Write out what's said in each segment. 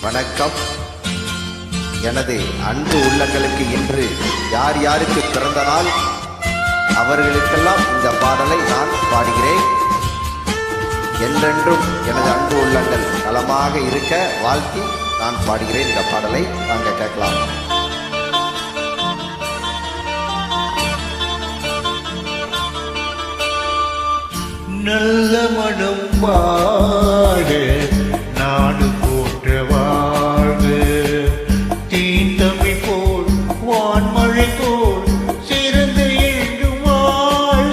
வணக்கம். எனது அன்பு உள்ளங்களுக்கு இன்று யார் யாருக்கு பிறந்த நாள் அவர்களுக்கெல்லாம் இந்த பாடலை நான் பாடுகிறேன். என்றென்றும் எனது அன்பு உள்ளங்கள் நலமாக இருக்க வாழ்த்தி நான் பாடுகிறேன். இந்த பாடலை நாங்கள் கேட்கலாம். நல்ல மனம் வாழ நாடு போற்ற வாழ்க, தீந்தமிழ் போல் வான்மழை போல் சிறந்து எழும் வாழ.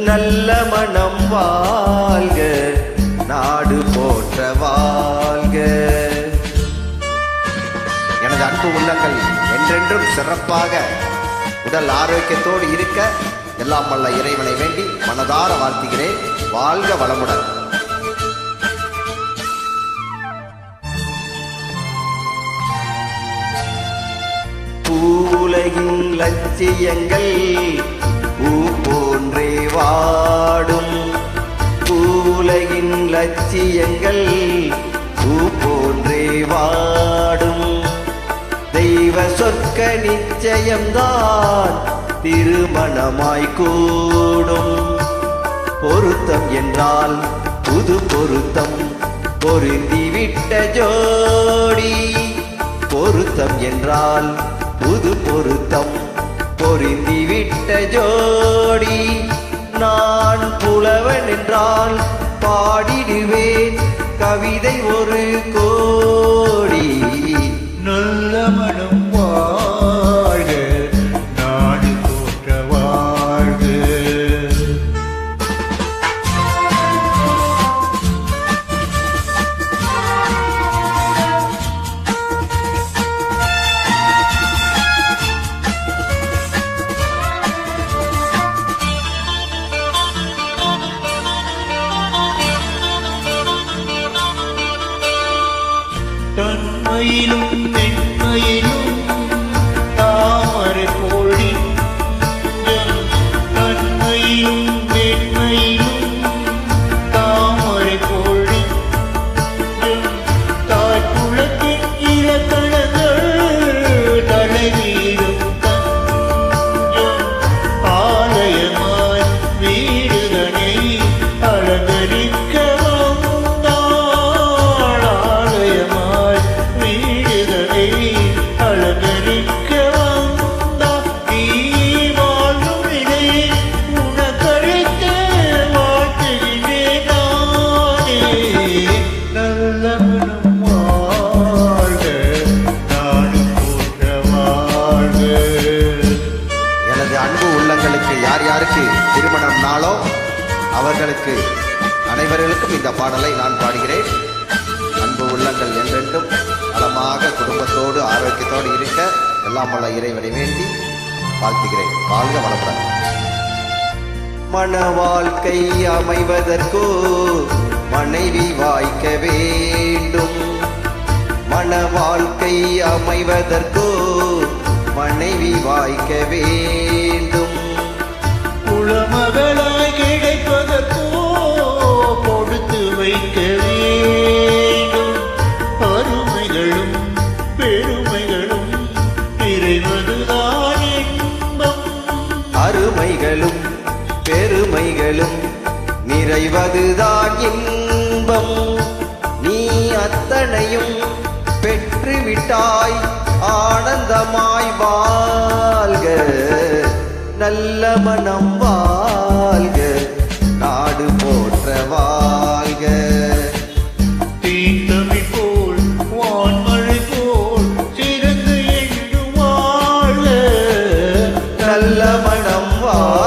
நல்ல மனம் வாழ்க, நாடு போற்ற வாழ்க. எனது அன்பு உள்ளங்கள் என்றென்றும் சிறப்பாக உடல் ஆரோக்கியத்தோடு இருக்க எல்லாம் வல்ல இறைவனை வேண்டி மனதார வாழ்த்துகிறேன். வாழ்க வளமுடன். பூவுலகின் லட்சியங்கள் பூ போன்றே வாடும், பூவுலகின் லட்சியங்கள் பூ போன்றே வாடும். தெய்வ சொற்க நிச்சயம்தான் திருமணமாய் கூடும். பொருத்தம் என்றால் புது பொருத்தம் பொருந்திவிட்ட ஜோடி. பொருத்தம் என்றால் புது பொருத்தம் பொருந்திவிட்ட ஜோடி. நான் புலவன் என்றால் பாடிடுவேன் கவிதை ஒரு கோடி. நல்ல மனம் வாழ்க, நாடு போற்ற வாழ்க. தன்மையிலும் மென்மையிலும் தாமரை போலி, தன்மையிலும் மென்மையிலும் தாமரை போலி. தாய்க்குளத்தின் இலக்கணங்கள் தலைவீரும் தஞ்சம். ஆலயமாய் வீடுதனை அலங்கரிக்க வந்தாள். ஆலயமாய் வீடுதனை அலங்கரிக்க வந்தாள். நீ வாழும் இடையே உனக்கழித்த வாழ்த்துகிறேன் நானே. நல்ல மனம் வாழ்க, நாடு போற்ற வாழ்க. எனது அன்பு உள்ளங்களுக்கு யார் யாருக்கு திருமணம் நாளோ அவர்களுக்கு அனைவர்களுக்கும் இந்த பாடலை நான் பாடுகிறேன். அன்பு உள்ளங்கள் என்றென்றும் நலமாக குடும்பத்தோடு ஆரோக்கியத்தோடு இருக்க எல்லாம் வல்ல இறைவனை வேண்டி வாழ்த்துகிறேன். வாழ்க வளமுடன். மன வாழ்க்கை அமைவதற்கோ மனைவி வாய்க்க வேண்டும். மன வாழ்க்கை அமைவதற்கோ மனைவி வாய்க்க வேண்டும். குலமகளாய் கிடைப்பதற்கோ கொடுத்து வைக்க வேண்டும். அருமைகளும் பெருமைகளும் நிறைவதுதான் இன்பம். அருமைகளும் பெருமைகளும் நிறைவதுதான் இன்பம். நீ அத்தனையும் பெற்றுவிட்டாய் ஆனந்தமாய் வாழ்க. நல்ல மனம் வாழ்க, நாடு போற்ற வாழ்க. தீந்தமிழ் போல் வான்மழை போல் சிறந்து எழும் வாழ. நல்ல மனம் வாழ்க.